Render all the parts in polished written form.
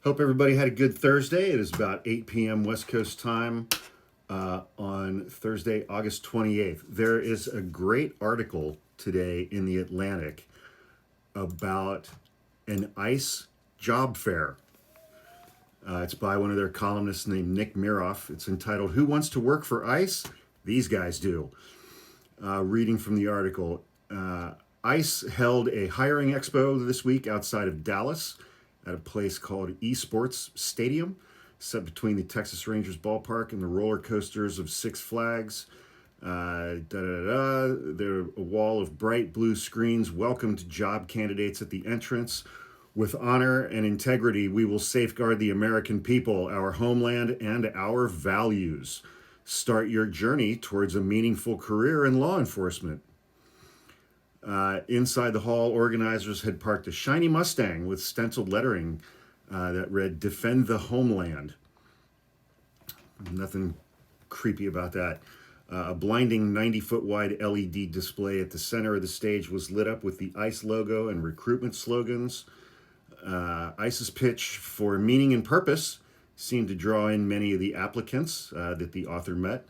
Hope everybody had a good Thursday. It is about 8 p.m. West Coast time on Thursday, August 28th. There is a great article today in The Atlantic about an ICE job fair. It's by one of their columnists named Nick Mirof. It's entitled, "Who Wants to Work for ICE? These Guys Do." Reading from the article, ICE held a hiring expo this week outside of Dallas at a place called Esports Stadium, set between the Texas Rangers ballpark and the roller coasters of Six Flags. There, a wall of bright blue screens welcomed job candidates at the entrance. "With honor and integrity, we will safeguard the American people, our homeland, and our values. Start your journey towards a meaningful career in law enforcement." Inside the hall, organizers had parked a shiny Mustang with stenciled lettering that read, "Defend the Homeland." Nothing creepy about that. A blinding 90-foot wide LED display at the center of the stage was lit up with the ICE logo and recruitment slogans. ICE's pitch for meaning and purpose seemed to draw in many of the applicants that the author met.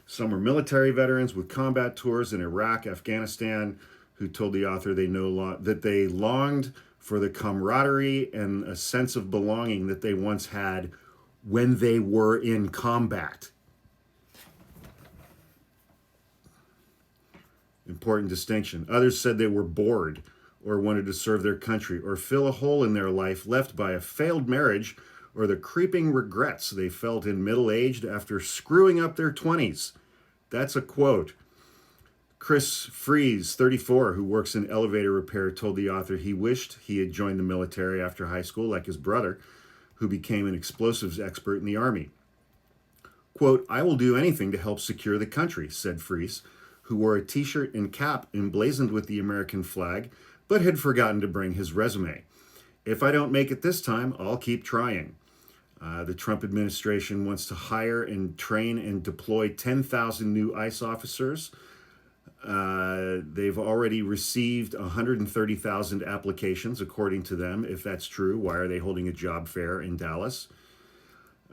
Some were military veterans with combat tours in Iraq, Afghanistan, who told the author that they longed for the camaraderie and a sense of belonging that they once had when they were in combat. Important distinction. Others said they were bored or wanted to serve their country or fill a hole in their life left by a failed marriage or the creeping regrets they felt in middle age after screwing up their 20s. That's a quote. Chris Fries, 34, who works in elevator repair, told the author he wished he had joined the military after high school, like his brother, who became an explosives expert in the Army. Quote, "I will do anything to help secure the country," said Fries, who wore a t-shirt and cap emblazoned with the American flag, but had forgotten to bring his resume. "If I don't make it this time, I'll keep trying." The Trump administration wants to hire and train and deploy 10,000 new ICE officers. They've already received 130,000 applications, according to them. If that's true, why are they holding a job fair in Dallas?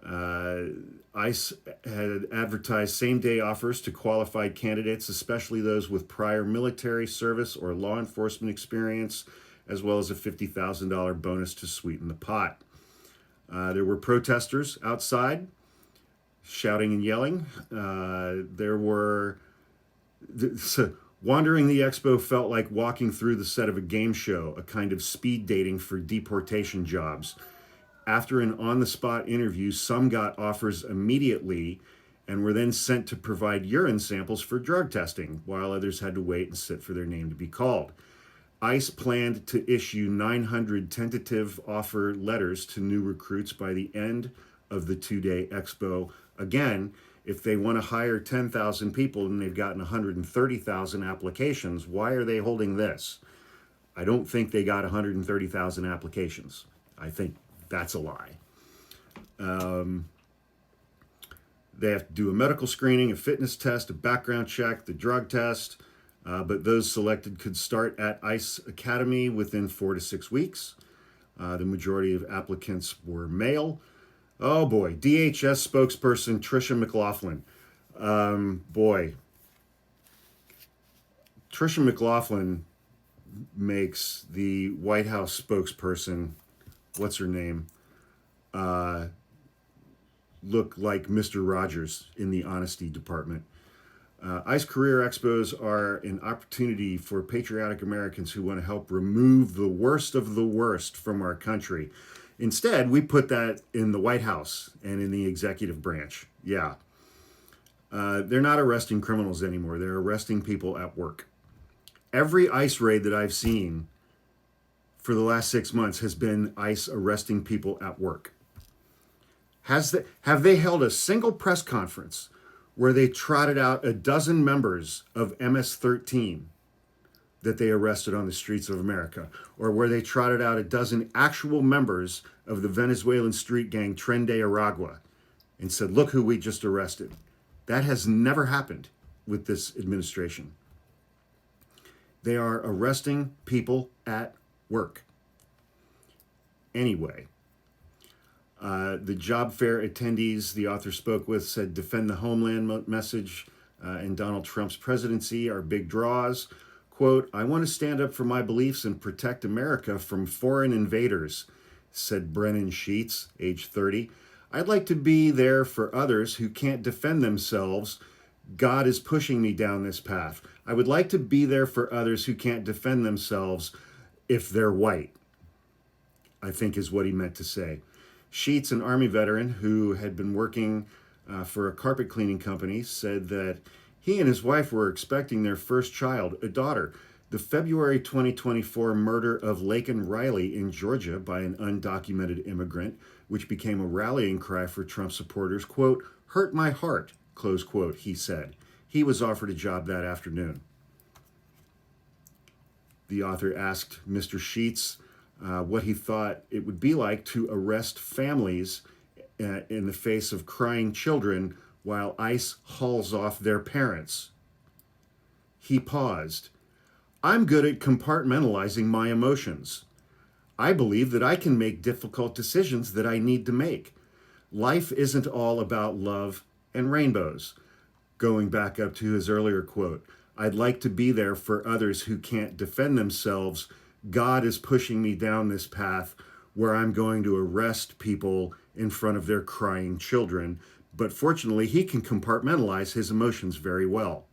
ICE had advertised same-day offers to qualified candidates, especially those with prior military service or law enforcement experience, as well as a $50,000 bonus to sweeten the pot. There were protesters outside, shouting and yelling. Wandering the expo felt like walking through the set of a game show, a kind of speed dating for deportation jobs. After an on-the-spot interview, some got offers immediately and were then sent to provide urine samples for drug testing, while others had to wait and sit for their name to be called. ICE planned to issue 900 tentative offer letters to new recruits by the end of the two-day expo. Again, if they want to hire 10,000 people and they've gotten 130,000 applications, why are they holding this? I don't think they got 130,000 applications. I think that's a lie. They have to do a medical screening, a fitness test, a background check, the drug test, but those selected could start at ICE Academy within 4 to 6 weeks. The majority of applicants were male. Oh boy, DHS spokesperson Tricia McLaughlin. Tricia McLaughlin makes the White House spokesperson, what's her name, look like Mr. Rogers in the honesty department. ICE Career Expos are an opportunity for patriotic Americans who want to help remove the worst of the worst from our country. Instead, we put that in the White House and in the executive branch. Yeah. They're not arresting criminals anymore. They're arresting people at work. Every ICE raid that I've seen for the last 6 months has been ICE arresting people at work. Have they held a single press conference where they trotted out a dozen members of MS-13 that they arrested on the streets of America, or where they trotted out a dozen actual members of the Venezuelan street gang Tren de Aragua and said, "Look who we just arrested"? That has never happened with this administration. They are arresting people at work. Anyway, The job fair attendees the author spoke with said defend the Homeland message and Donald Trump's presidency are big draws. Quote, I want to stand up for my beliefs and protect America from foreign invaders, said Brennan Sheets, age 30. I'd like to be there for others who can't defend themselves. God is pushing me down this path. I would like to be there for others who can't defend themselves if they're white, I think is what he meant to say. Sheets, an Army veteran who had been working for a carpet cleaning company, said that he and his wife were expecting their first child, a daughter. The February 2024 murder of Laken Riley in Georgia by an undocumented immigrant, which became a rallying cry for Trump supporters, quote, hurt my heart, close quote, he said. He was offered a job that afternoon. The author asked Mr. Sheets what he thought it would be like to arrest families in the face of crying children while ICE hauls off their parents. He paused. I'm good at compartmentalizing my emotions. I believe that I can make difficult decisions that I need to make. Life isn't all about love and rainbows. Going back up to his earlier quote, I'd like to be there for others who can't defend themselves. God is pushing me down this path where I'm going to arrest people in front of their crying children. But fortunately, he can compartmentalize his emotions very well.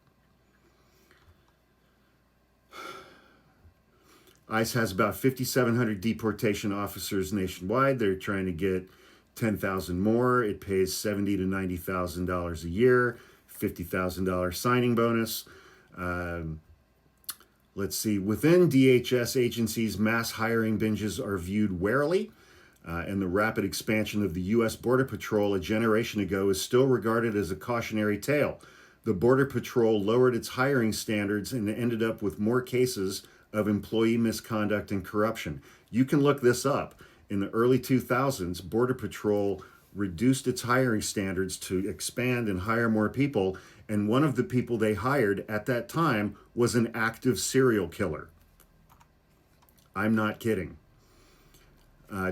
ICE has about 5,700 deportation officers nationwide. They're trying to get 10,000 more. It pays $70,000 to $90,000 a year, $50,000 signing bonus. Let's see. Within DHS agencies, mass hiring binges are viewed warily, and the rapid expansion of the U.S. Border Patrol a generation ago is still regarded as a cautionary tale. The Border Patrol lowered its hiring standards and ended up with more cases of employee misconduct and corruption. You can look this up. In the early 2000s, Border Patrol reduced its hiring standards to expand and hire more people, and one of the people they hired at that time was an active serial killer. I'm not kidding.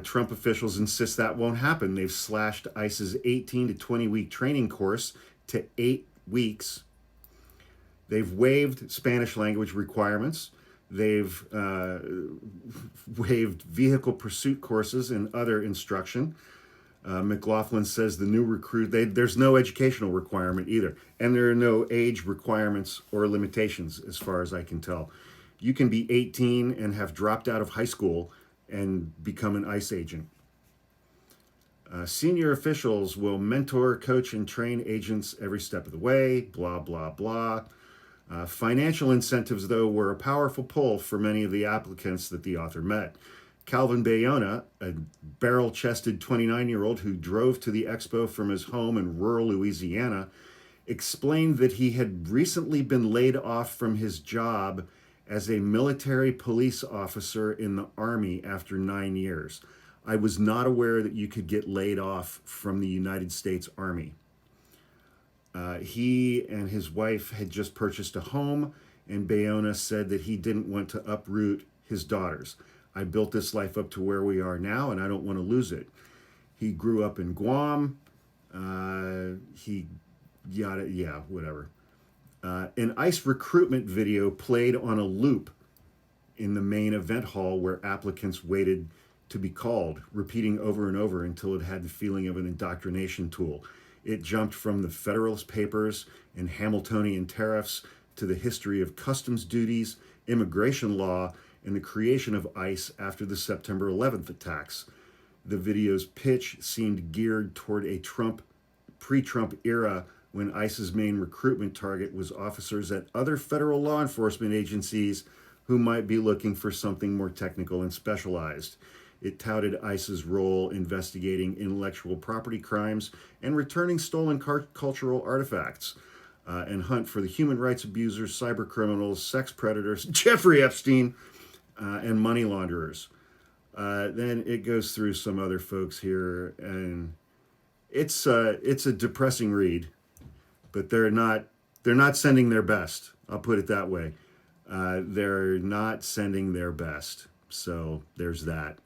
Trump officials insist that won't happen. They've slashed ICE's 18 to 20 week training course to 8 weeks. They've waived Spanish language requirements. They've waived vehicle pursuit courses and other instruction. McLaughlin says the new recruit, there's no educational requirement either. And there are no age requirements or limitations as far as I can tell. You can be 18 and have dropped out of high school and become an ICE agent. Senior officials will mentor, coach, and train agents every step of the way, blah, blah, blah. Financial incentives, though, were a powerful pull for many of the applicants that the author met. Calvin Bayona, a barrel-chested 29-year-old who drove to the expo from his home in rural Louisiana, explained that he had recently been laid off from his job as a military police officer in the Army after 9 years. I was not aware that you could get laid off from the United States Army. He and his wife had just purchased a home, and Bayona said that he didn't want to uproot his daughters. I built this life up to where we are now, and I don't want to lose it. He grew up in Guam. Whatever. An ICE recruitment video played on a loop in the main event hall where applicants waited to be called, repeating over and over until it had the feeling of an indoctrination tool. It jumped from the Federalist Papers and Hamiltonian tariffs to the history of customs duties, immigration law, and the creation of ICE after the September 11th attacks. The video's pitch seemed geared toward a pre-Trump era when ICE's main recruitment target was officers at other federal law enforcement agencies who might be looking for something more technical and specialized. It touted ICE's role investigating intellectual property crimes and returning stolen cultural artifacts, and hunt for the human rights abusers, cyber criminals, sex predators, Jeffrey Epstein, and money launderers. Then it goes through some other folks here, and it's a depressing read, but they're not sending their best. I'll put it that way. They're not sending their best. So there's that.